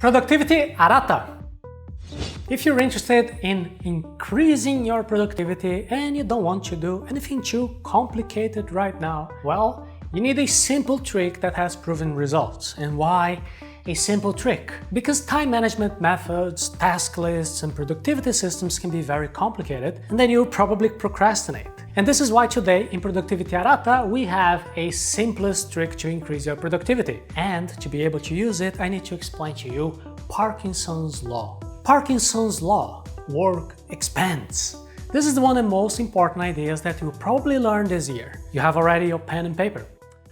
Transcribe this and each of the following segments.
Productivity Arata. If you're interested in increasing your productivity and you don't want to do anything too complicated right now, well, you need a simple trick that has proven results. And why a simple trick? Because time management methods, task lists, and productivity systems can be very complicated, and then you'll probably procrastinate. And this is why today in Productivity Arata we have a simplest trick to increase your productivity. And to be able to use it, I need to explain to you Parkinson's Law. Parkinson's Law, work expands. This is one of the most important ideas that you'll probably learn this year. You have already your pen and paper.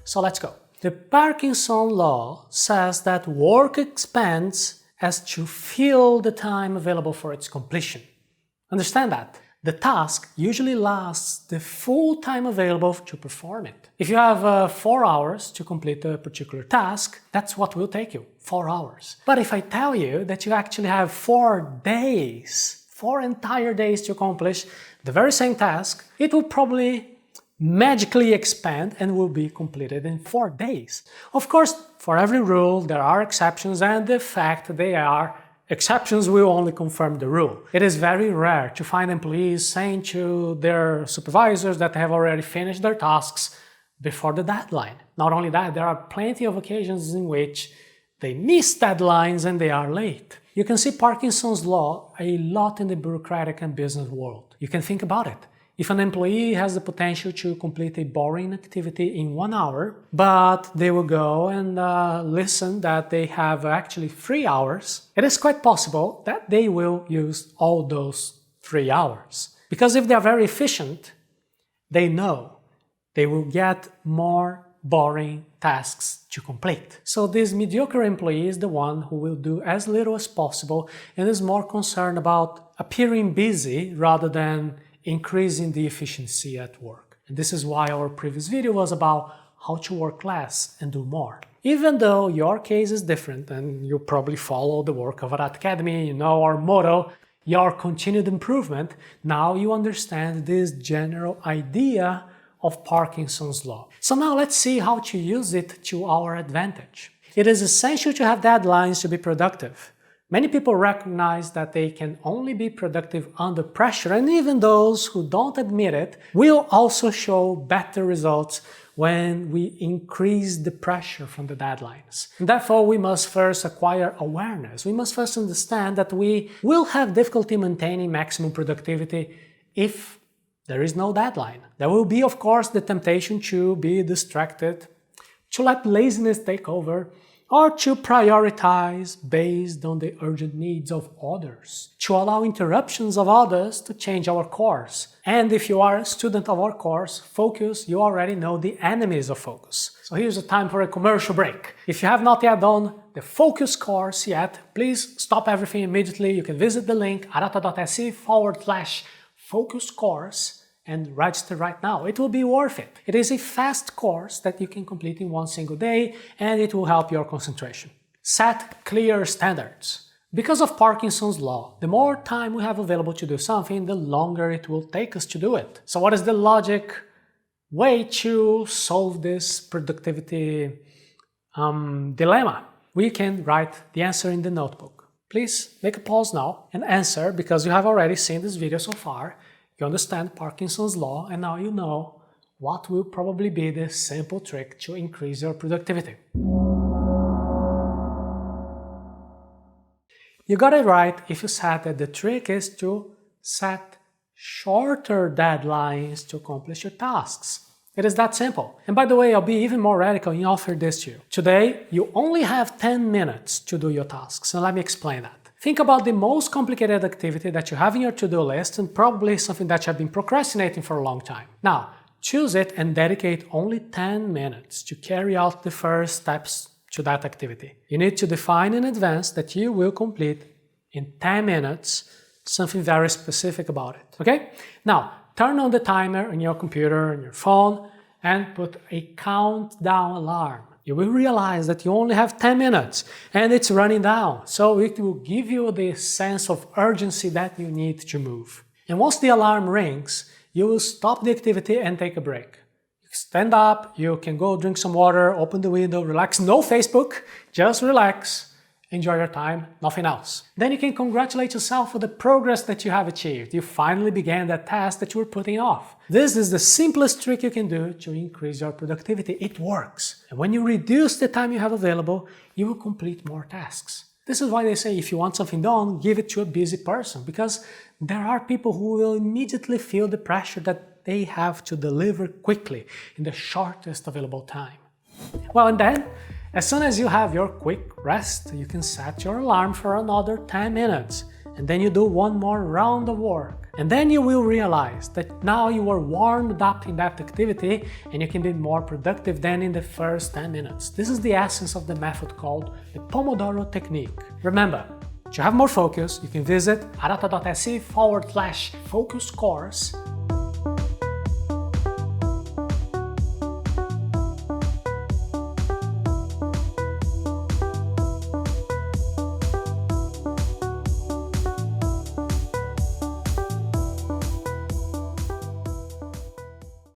So let's go. The Parkinson Law says that work expands as to fill the time available for its completion. Understand that? The task usually lasts the full time available to perform it. If you have 4 hours to complete a particular task, that's what will take you, 4 hours. But if I tell you that you actually have 4 days, 4 entire days to accomplish the very same task, it will probably magically expand and will be completed in 4 days. Of course, for every rule there are exceptions, and the fact they are exceptions will only confirm the rule. It is very rare to find employees saying to their supervisors that they have already finished their tasks before the deadline. Not only that, there are plenty of occasions in which they miss deadlines and they are late. You can see Parkinson's Law a lot in the bureaucratic and business world. You can think about it. If an employee has the potential to complete a boring activity in 1 hour, but they will go and listen that they have actually 3 hours, it is quite possible that they will use all those 3 hours. Because if they are very efficient, they know they will get more boring tasks to complete. So this mediocre employee is the one who will do as little as possible and is more concerned about appearing busy rather than increasing the efficiency at work. And this is why our previous video was about how to work less and do more. Even though your case is different and you probably follow the work of Arata Academy, you know our motto, your continued improvement, now you understand this general idea of Parkinson's Law. So now let's see how to use it to our advantage. It is essential to have deadlines to be productive. Many people recognize that they can only be productive under pressure, and even those who don't admit it will also show better results when we increase the pressure from the deadlines. And therefore, we must first acquire awareness. We must first understand that we will have difficulty maintaining maximum productivity if there is no deadline. There will be, of course, the temptation to be distracted, to let laziness take over, or to prioritize based on the urgent needs of others, to allow interruptions of others to change our course. And if you are a student of our course, Focus, you already know the enemies of focus. So here's the time for a commercial break. If you have not yet done the Focus course yet, please stop everything immediately. You can visit the link arata.se/focus course and register right now. It will be worth it. It is a fast course that you can complete in 1 single day, and it will help your concentration. Set clear standards. Because of Parkinson's Law, the more time we have available to do something, the longer it will take us to do it. So what is the logic way to solve this productivity dilemma? We can write the answer in the notebook. Please make a pause now and answer, because you have already seen this video so far. You understand Parkinson's Law, and now you know what will probably be the simple trick to increase your productivity. You got it right if you said that the trick is to set shorter deadlines to accomplish your tasks. It is that simple. And by the way, I'll be even more radical and offer this to you. Today, you only have 10 minutes to do your tasks, and let me explain that. Think about the most complicated activity that you have in your to-do list, and probably something that you have been procrastinating for a long time. Now, choose it and dedicate only 10 minutes to carry out the first steps to that activity. You need to define in advance that you will complete in 10 minutes something very specific about it, okay? Now, turn on the timer on your computer, on your phone, and put a countdown alarm. You will realize that you only have 10 minutes and it's running down, so it will give you the sense of urgency that you need to move. And once the alarm rings, you will stop the activity and take a break. Stand up, you can go drink some water, open the window, relax, no Facebook, just relax, enjoy your time, nothing else. Then you can congratulate yourself for the progress that you have achieved. You finally began that task that you were putting off. This is the simplest trick you can do to increase your productivity. It works. And when you reduce the time you have available, you will complete more tasks. This is why they say if you want something done, give it to a busy person, because there are people who will immediately feel the pressure that they have to deliver quickly in the shortest available time. Well, and then, as soon as you have your quick rest, you can set your alarm for another 10 minutes, and then you do one more round of work. And then you will realize that now you are warmed up in that activity and you can be more productive than in the first 10 minutes. This is the essence of the method called the Pomodoro technique. Remember, to have more focus, you can visit arata.se/focus course